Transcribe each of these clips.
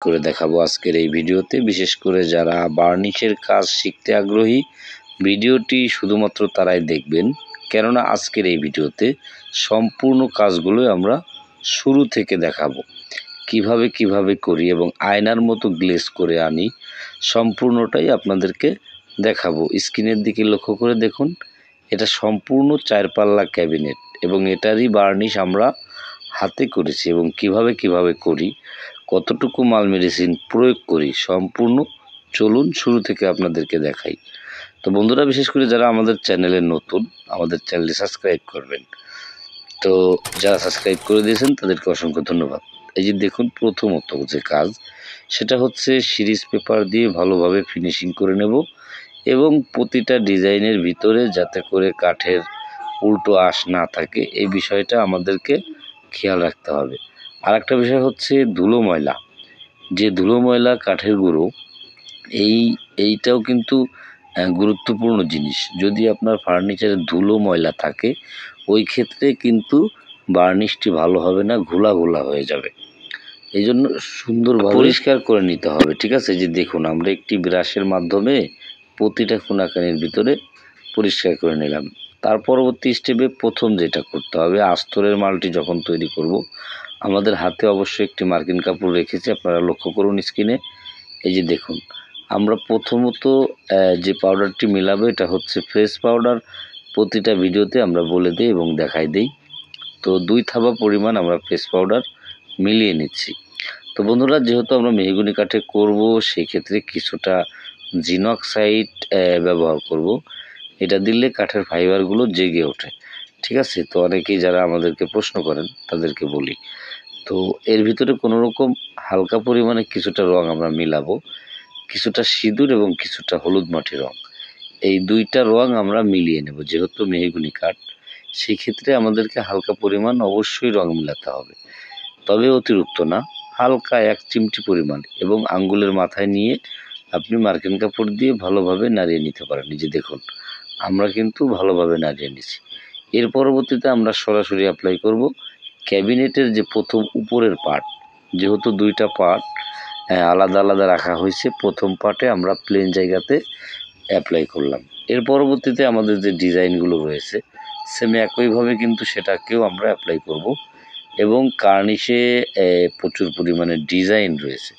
করে দেখাবো আজকের এই ভিডিওতে। বিশেষ করে যারা বার্নিশের কাজ শিখতে আগ্রহী, ভিডিওটি শুধুমাত্র তারাই দেখবেন, কেননা আজকের এই ভিডিওতে সম্পূর্ণ কাজগুলো আমরা শুরু থেকে দেখাবো, কিভাবে করি এবং আয়নার মতো গ্লেজ করে আনি, সম্পূর্ণটাই আপনাদেরকে দেখাবো। স্ক্রিনের দিকে লক্ষ্য করে দেখুন, এটা সম্পূর্ণ 4 পাল্লা ক্যাবিনেট এবং এটারই বার্নিশ আমরা হাতে করেছি এবং কিভাবে করি, কতটুকু মাল মেডিসিন প্রয়োগ করি, সম্পূর্ণ চলুন শুরু থেকে আপনাদেরকে দেখাই। তো বন্ধুরা, বিশেষ করে যারা আমাদের চ্যানেলে নতুন, আমাদের চ্যানেলটি সাবস্ক্রাইব করবেন। তো যারা সাবস্ক্রাইব করে দিয়েছেন তাদেরকে অসংখ্য ধন্যবাদ। এই যে দেখুন, প্রথমত যে কাজ সেটা হচ্ছে সিরিজ পেপার দিয়ে ভালোভাবে ফিনিশিং করে নেব এবং প্রতিটা ডিজাইনের ভিতরে যাতে করে কাঠের উল্টো আঁশ না থাকে, এই বিষয়টা আমাদেরকে খেয়াল রাখতে হবে। আর একটা বিষয় হচ্ছে ধুলো ময়লা, যে ধুলো ময়লা কাঠের গুঁড়ো, এইটাও কিন্তু গুরুত্বপূর্ণ জিনিস। যদি আপনার ফার্নিচারে ধুলো ময়লা থাকে, ওই ক্ষেত্রে কিন্তু বার্নিশটি ভালো হবে না, ঘোলা হয়ে যাবে। এই জন্য সুন্দরভাবে পরিষ্কার করে নিতে হবে, ঠিক আছে? যে দেখুন, আমরা একটি ব্রাশের মাধ্যমে প্রতিটা কোনাকানির ভিতরে পরিষ্কার করে নিলাম। তার পরবর্তী স্টেপে প্রথম যেটা করতে হবে, আস্তরের মালটি যখন তৈরি করব, আমাদের হাতে অবশ্যই একটি মার্কিন কাপড় রেখেছি, আপনারা লক্ষ্য করুন স্ক্রিনে। এই যে দেখুন, আমরা প্রথমত যে পাউডারটি মেলাবো এটা হচ্ছে ফ্রেশ পাউডার। প্রতিটা ভিডিওতে আমরা বলে দিই এবং দেখাই দিই। তো 2 থাবা পরিমাণ আমরা ফ্রেশ পাউডার মিলিয়ে নিচ্ছি। তো বন্ধুরা, যেহেতু আমরা মেহগনি কাঠে করব, সেই ক্ষেত্রে কিছুটা জিনক্সাইড ব্যবহার করব। এটা দিলে কাঠের ফাইবারগুলো জেগে ওঠে, ঠিক আছে? তো অনেকেই যারা আমাদেরকে প্রশ্ন করেন তাদেরকে বলি। তো এর ভিতরে কোনো রকম হালকা পরিমাণে কিছুটা রং আমরা মিলাবো, কিছুটা সিঁদুর এবং কিছুটা হলুদ মাটি রং। এই 2টা রং আমরা মিলিয়ে নেব। যেহেতু মেহগনি কাঠ, সেই ক্ষেত্রে আমাদেরকে হালকা পরিমাণ অবশ্যই রং মিলাতে হবে, তবে অতিরিক্ত না, হালকা 1 চিমটি পরিমাণ, এবং আঙ্গুলের মাথায় নিয়ে আপনি মার্কিন কাপড় দিয়ে ভালোভাবে নাড়িয়ে নিতে পারেন। এই যে দেখুন, আমরা কিন্তু ভালোভাবে নাড়িয়ে নিচ্ছি। এর পরবর্তীতে আমরা সরাসরি অ্যাপ্লাই করব ক্যাবিনেটের যে প্রথম উপরের পার্ট। যেহেতু 2টা পার্ট আলাদা রাখা হয়েছে, প্রথম পার্টে আমরা প্লেন জায়গাতে অ্যাপ্লাই করলাম। এর পরবর্তীতে আমাদের যে ডিজাইনগুলো রয়েছে, সেম একইভাবে কিন্তু সেটাকেও আমরা অ্যাপ্লাই করব এবং কার্নিশে প্রচুর পরিমাণে ডিজাইন রয়েছে।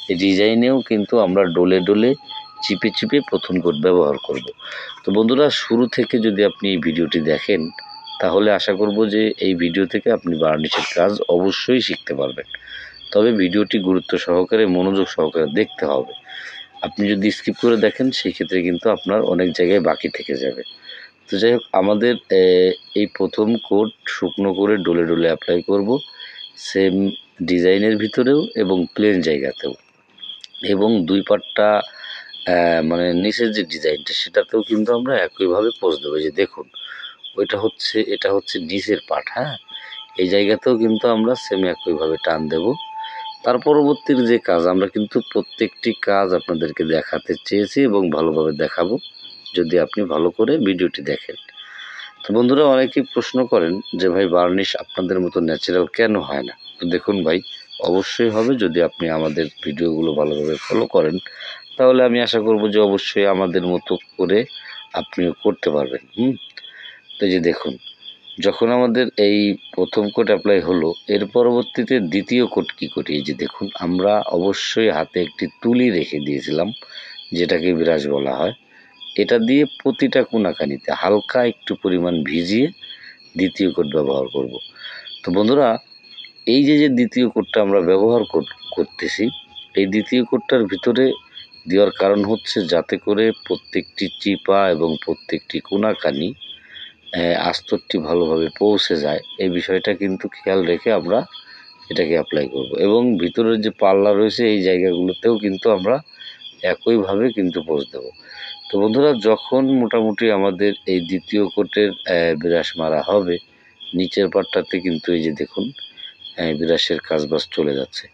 এই ডিজাইনেও কিন্তু আমরা ডলে চিপে প্রথম কোট ব্যবহার করব। তো বন্ধুরা, শুরু থেকে যদি আপনি এই ভিডিওটি দেখেন, তাহলে আশা করব যে এই ভিডিও থেকে আপনি বার্নিশের কাজ অবশ্যই শিখতে পারবেন। তবে ভিডিওটি গুরুত্ব সহকারে, মনোযোগ সহকারে দেখতে হবে। আপনি যদি স্কিপ করে দেখেন, সেই ক্ষেত্রে কিন্তু আপনার অনেক জায়গায় বাকি থেকে যাবে। তো যাই হোক, আমাদের এই প্রথম কোট শুকনো করে ডলে অ্যাপ্লাই করব, সেম ডিজাইনের ভিতরেও এবং প্লেন জায়গাতেও, এবং 2 পাটটা মানে নিচের যে ডিজাইনটা, সেটাতেও কিন্তু আমরা একইভাবে পোজ দেবো। যে দেখুন, এটা হচ্ছে নিচের পাট, হ্যাঁ? এই জায়গাতেও কিন্তু আমরা সেম একইভাবে টান দেব। তার পরবর্তীর যে কাজ, আমরা কিন্তু প্রত্যেকটি কাজ আপনাদেরকে দেখাতে চেয়েছি এবং ভালোভাবে দেখাবো, যদি আপনি ভালো করে ভিডিওটি দেখেন। তো বন্ধুরা, অনেকেই প্রশ্ন করেন যে ভাই, বার্নিশ আপনাদের মতো ন্যাচারাল কেন হয় না? তো দেখুন ভাই, অবশ্যই হবে যদি আপনি আমাদের ভিডিওগুলো ভালোভাবে ফলো করেন, তাহলে আমি আশা করব যে অবশ্যই আমাদের মতো করে আপনিও করতে পারবেন। তো এই যে দেখুন, যখন আমাদের এই প্রথম কোট অ্যাপ্লাই হলো, এর পরবর্তীতে দ্বিতীয় কোট কী করি? এই যে দেখুন, আমরা অবশ্যই হাতে একটি তুলি রেখে দিয়েছিলাম, যেটাকে ব্রাশ বলা হয়। এটা দিয়ে প্রতিটা কোনাকানিতে হালকা একটু পরিমাণ ভিজিয়ে দ্বিতীয় কোট ব্যবহার করব। তো বন্ধুরা, এই যে দ্বিতীয় কোটটা আমরা ব্যবহার করতেছি, এই দ্বিতীয় কোটটার ভিতরে দেওয়ার কারণ হচ্ছে যাতে করে প্রত্যেকটি চিপা এবং প্রত্যেকটি কোনাকানি আস্তরটি ভালোভাবে পৌঁছে যায়, এই বিষয়টা কিন্তু খেয়াল রেখে আমরা এটাকে অ্যাপ্লাই করব। এবং ভিতরের যে পাল্লা রয়েছে, এই জায়গাগুলোতেও কিন্তু আমরা একইভাবে কিন্তু পোজ দেব। তো বন্ধুরা, যখন মোটামুটি আমাদের এই দ্বিতীয় কোটের ব্রাশ মারা হবে, নিচের পাটটাতে কিন্তু এই যে দেখুন, ব্রাশের কাজবাজ চলে যাচ্ছে।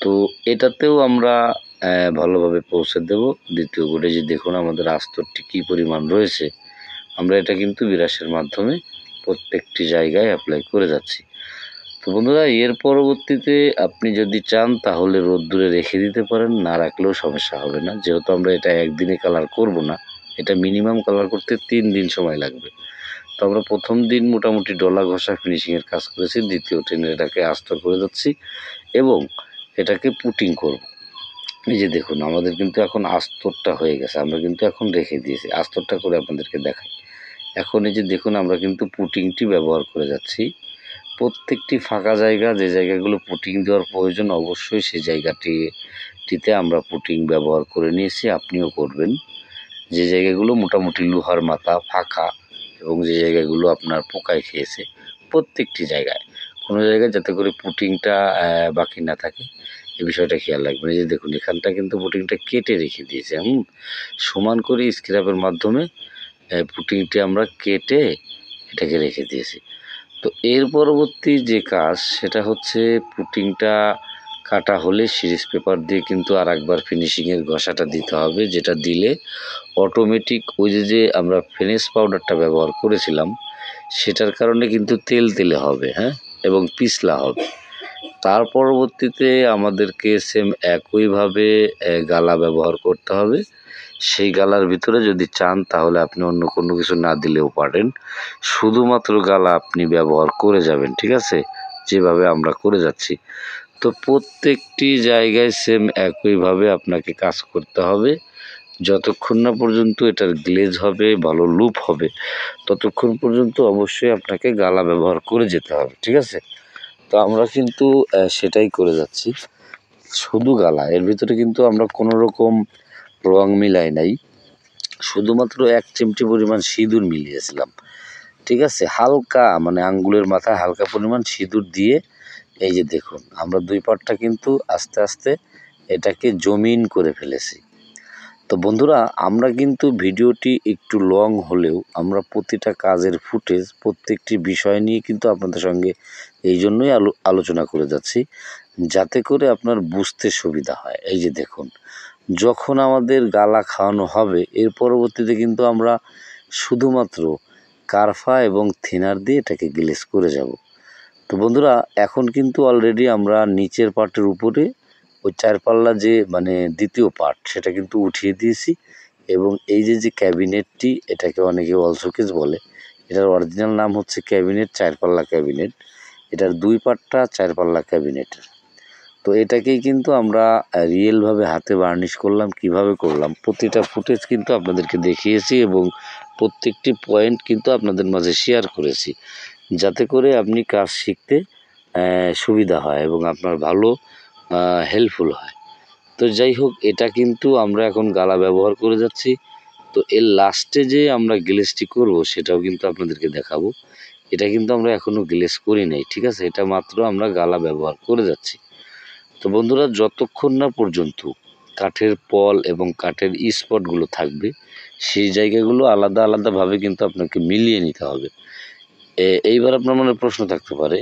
তো এটাতেও আমরা ভালোভাবে পৌঁছে দেব। দ্বিতীয় কোটে যে দেখুন আমাদের আস্তরটি কী পরিমাণ রয়েছে, আমরা এটা কিন্তু ব্রাশের মাধ্যমে প্রত্যেকটি জায়গায় অ্যাপ্লাই করে যাচ্ছি। তো তো বন্ধুরা, এর পরবর্তীতে আপনি যদি চান তাহলে রোদ্দুরে রেখে দিতে পারেন, না রাখলেও সমস্যা হবে না। যেহেতু আমরা এটা একদিনে কালার করব না, এটা মিনিমাম কালার করতে 3 দিন সময় লাগবে। তো আমরা প্রথম দিন মোটামুটি ডলা ঘষা ফিনিশিংয়ের কাজ করেছি, দ্বিতীয় দিনে এটাকে আস্তর করে যাচ্ছি এবং এটাকে পুটিং করব। এই যে দেখুন, আমাদের কিন্তু এখন আস্তরটা হয়ে গেছে, আমরা কিন্তু এখন রেখে দিয়েছি। আস্তরটা করে আপনাদেরকে দেখাই। এখন এই যে দেখুন, আমরা কিন্তু পুটিংটি ব্যবহার করে যাচ্ছি। প্রত্যেকটি ফাঁকা জায়গা, যে জায়গাগুলো পুটিং দেওয়ার প্রয়োজন, অবশ্যই সেই জায়গাটিতে আমরা পুটিং ব্যবহার করে নিয়েছি। আপনিও করবেন। যে জায়গাগুলো মোটামুটি লোহার মাথা ফাঁকা এবং যে জায়গাগুলো আপনার পোকায় খেয়েছে, প্রত্যেকটি জায়গায় কোনো জায়গায় যাতে করে পুটিংটা বাকি না থাকে, এই বিষয়টা খেয়াল রাখবেন। এই যে দেখুন, এখানটা কিন্তু পুটিংটা কেটে রেখে দিয়েছে। সমান করে স্ক্র্যাপের মাধ্যমে পুটিংটি আমরা কেটে এটাকে রেখে দিয়েছি। তো এর পরবর্তী যে কাজ, সেটা হচ্ছে পুটিংটা কাটা হলে সিরিজ পেপার দিয়ে কিন্তু আর একবার ফিনিশিংয়ের ঘষাটা দিতে হবে, যেটা দিলে অটোমেটিক ওই যে আমরা ফিনিশ পাউডারটা ব্যবহার করেছিলাম, সেটার কারণে কিন্তু তেলে হবে, হ্যাঁ, এবং পিছলা হবে। তার পরবর্তীতে আমাদেরকে সেম একইভাবে গালা ব্যবহার করতে হবে। সেই গালার ভিতরে যদি চান তাহলে আপনি অন্য কোনো কিছু না দিলেও পারেন, শুধুমাত্র গালা আপনি ব্যবহার করে যাবেন, ঠিক আছে, যেভাবে আমরা করে যাচ্ছি। তো প্রত্যেকটি জায়গায় সেম একইভাবে আপনাকে কাজ করতে হবে, যতক্ষণ না পর্যন্ত এটার গ্লেজ হবে, ভালো লুপ হবে, ততক্ষণ পর্যন্ত অবশ্যই আপনাকে গালা ব্যবহার করে যেতে হবে, ঠিক আছে। তো আমরা কিন্তু সেটাই করে যাচ্ছি, শুধু গালা। এর ভিতরে কিন্তু আমরা কোনো রকম রং মিলাই নাই, শুধুমাত্র 1 চিমটি পরিমাণ সিঁদুর মিলিয়েছিলাম, ঠিক আছে। হালকা মানে আঙ্গুলের মাথায় হালকা পরিমাণ সিঁদুর দিয়ে এই যে দেখুন, আমরা 2 পার্টটা কিন্তু আস্তে আস্তে এটাকে জমিন করে ফেলেছি। তো বন্ধুরা, আমরা কিন্তু ভিডিওটি একটু লং হলেও আমরা প্রতিটা কাজের ফুটেজ, প্রত্যেকটি বিষয় নিয়ে কিন্তু আপনাদের সঙ্গে এই জন্যই আলোচনা করে যাচ্ছি, যাতে করে আপনার বুঝতে সুবিধা হয়। এই যে দেখুন, যখন আমাদের গালা খাওয়ানো হবে, এর পরবর্তীতে কিন্তু আমরা শুধুমাত্র কারফা এবং থিনার দিয়ে এটাকে গ্লেজ করে যাব। তো বন্ধুরা, এখন কিন্তু অলরেডি আমরা নিচের পার্টের উপরে ওই 4 পাল্লা যে মানে দ্বিতীয় পার্ট, সেটা কিন্তু উঠিয়ে দিয়েছি এবং এই যে ক্যাবিনেটটি, এটাকে অনেকে ওয়াল শোকেস বলে, এটার অরিজিনাল নাম হচ্ছে ক্যাবিনেট, 4 পাল্লা ক্যাবিনেট। এটার 2 পার্টটা 4 পাল্লা ক্যাবিনেটের। তো এটাকেই কিন্তু আমরা রিয়েলভাবে হাতে বার্নিশ করলাম। কিভাবে করলাম প্রতিটা ফুটেজ কিন্তু আপনাদেরকে দেখিয়েছি এবং প্রত্যেকটি পয়েন্ট কিন্তু আপনাদের মাঝে শেয়ার করেছি, যাতে করে আপনি কাজ শিখতে সুবিধা হয় এবং আপনার ভালো হেল্পফুল হয়। তো যাই হোক, এটা কিন্তু আমরা এখন গালা ব্যবহার করে যাচ্ছি। তো এর লাস্টে যে আমরা গ্লেজটি করব, সেটাও কিন্তু আপনাদেরকে দেখাবো। এটা কিন্তু আমরা এখনও গ্লেজ করি নাই, ঠিক আছে, এটা মাত্র আমরা গালা ব্যবহার করে যাচ্ছি। তো বন্ধুরা, যতক্ষণ না পর্যন্ত কাঠের পল এবং কাঠের স্পটগুলো থাকবে, সেই জায়গাগুলো আলাদা আলাদাভাবে কিন্তু আপনাকে মিলিয়ে নিতে হবে। এইবার আপনার মনে প্রশ্ন থাকতে পারে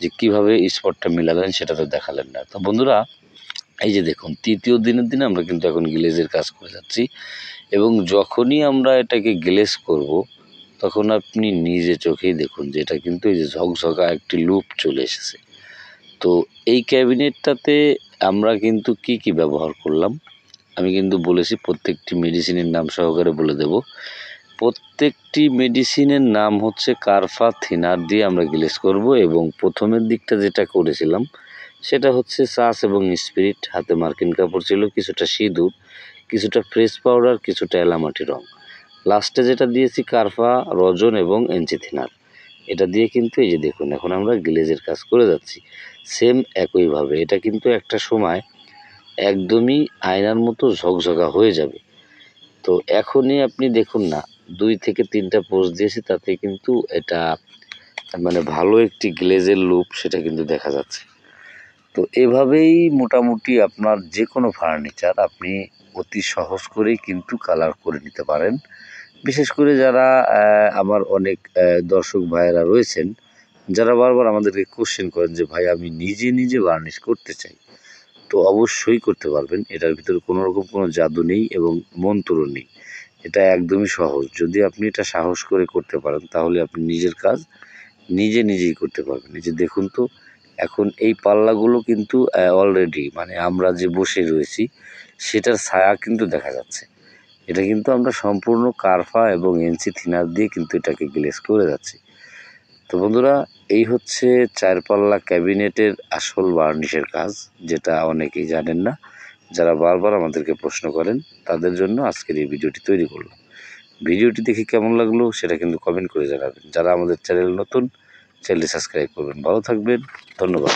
যে কীভাবে স্পটটা মিলালেন, সেটা তো দেখালেন না। তো বন্ধুরা, এই যে দেখুন, তৃতীয় দিনের দিনে আমরা কিন্তু এখন গ্লেজের কাজ করে যাচ্ছি এবং যখনই আমরা এটাকে গ্লেজ করব, তখন আপনি নিজে চোখেই দেখুন যে এটা কিন্তু এই যে ঝকঝকা একটি লুপ চলে এসেছে। তো এই ক্যাবিনেটটাতে আমরা কিন্তু কি ব্যবহার করলাম আমি কিন্তু বলেছি, প্রত্যেকটি মেডিসিনের নাম সহকারে বলে দেব। প্রত্যেকটি মেডিসিনের নাম হচ্ছে কারফা থিনার দিয়ে আমরা গ্লেজ করব এবং প্রথমের দিকটা যেটা করেছিলাম সেটা হচ্ছে সাস এবং স্পিরিট, হাতে মার্কিন কাপড় ছিল, কিছুটা সিঁদুর, কিছুটা ফ্রেশ পাউডার, কিছুটা এলামাটি রং। লাস্টে যেটা দিয়েছি কারফা, রজন এবং এনচি থিনার। এটা দিয়ে কিন্তু এই যে দেখুন, এখন আমরা গ্লেজের কাজ করে যাচ্ছি সেম একইভাবে। এটা কিন্তু একটা সময় একদমই আয়নার মতো ঝকঝকা হয়ে যাবে। তো এখনই আপনি দেখুন না, 2 থেকে 3টা পোস্ট দিয়েছি, তাতে কিন্তু এটা মানে ভালো একটি গ্লেজের লুপ সেটা কিন্তু দেখা যাচ্ছে। তো এভাবেই মোটামুটি আপনার যে কোনো ফার্নিচার আপনি অতি সহজ করেই কিন্তু কালার করে নিতে পারেন। বিশেষ করে যারা আমার অনেক দর্শক ভাইয়েরা রয়েছেন, যারা বারবার আমাদেরকে কোশ্চেন করেন যে ভাই আমি নিজে বার্নিশ করতে চাই, তো অবশ্যই করতে পারবেন। এটার ভিতরে কোনো রকম কোনো জাদু নেই এবং মন্ত্র নেই, এটা একদমই সহজ। যদি আপনি এটা সাহস করে করতে পারেন, তাহলে আপনি নিজের কাজ নিজেই করতে পারবেন। এই যে দেখুন তো, এখন এই পাল্লাগুলো কিন্তু অলরেডি মানে আমরা যে বসে রয়েছি সেটার ছায়া কিন্তু দেখা যাচ্ছে। এটা কিন্তু আমরা সম্পূর্ণ কারফা এবং এনসি থিনার দিয়ে কিন্তু এটাকে গ্লেজ করে যাচ্ছি। তো বন্ধুরা, এই হচ্ছে 4 পাল্লা ক্যাবিনেটের আসল বার্নিশের কাজ, যেটা অনেকেই জানেন না। যারা বারবার আমাদেরকে প্রশ্ন করেন তাদের জন্য আজকের এই ভিডিওটি তৈরি করলাম। ভিডিওটি দেখে কেমন লাগলো সেটা কিন্তু কমেন্ট করে জানাবেন। যারা আমাদের চ্যানেল নতুন, চ্যানেলটি সাবস্ক্রাইব করবেন। ভালো থাকবেন, ধন্যবাদ।